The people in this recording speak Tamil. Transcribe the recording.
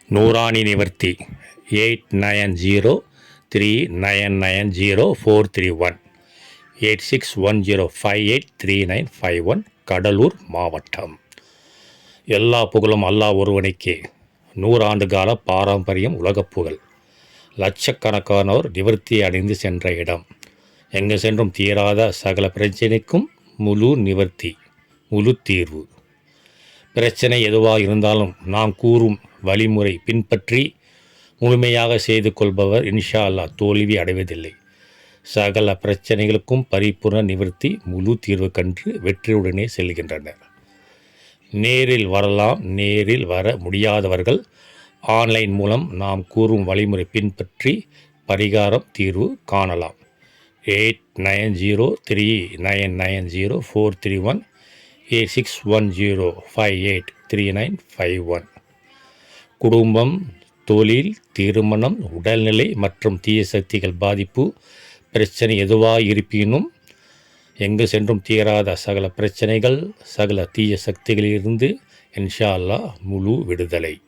நூறாணி நிவர்த்தி 8903990431 8610583951 கடலூர் மாவட்டம். எல்லா புகழும் அல்லாஹ் ஒருவனுக்கே. 100 ஆண்டு கால பாரம்பரியம், உலகப் புகழ். லட்சக்கணக்கானோர் நிவர்த்தி அடைந்து சென்ற இடம். எங்கு சென்றும் தீராத சகல பிரச்சனைக்கும் முழு நிவர்த்தி, முழு தீர்வு. பிரச்சனை எதுவாக இருந்தாலும் நாம் கூறும் வழிமுறை பின்பற்றி முழுமையாக செய்து கொள்பவர் இன்ஷா அல்லாஹ் தோல்வி அடைவதில்லை. சகல பிரச்சனைகளுக்கும் பரிபூர்ண நிவர்த்தி, முழு தீர்வு கண்டு வெற்றியுடனே செல்கின்றனர். நேரில் வரலாம். நேரில் வர முடியாதவர்கள் ஆன்லைன் மூலம் நாம் கூறும் வழிமுறை பின்பற்றி பரிகாரம் தீர்வு காணலாம். 8903990431 8610583951. குடும்பம், தொழில், திருமணம், உடல்நிலை மற்றும் தீய சக்திகள் பாதிப்பு பிரச்சனை எதுவாக இருப்பினும் எங்கு சென்றும் தீராத சகல பிரச்சனைகள், சகல தீய சக்திகளிலிருந்து இன்ஷா அல்லாஹ் முழு விடுதலை.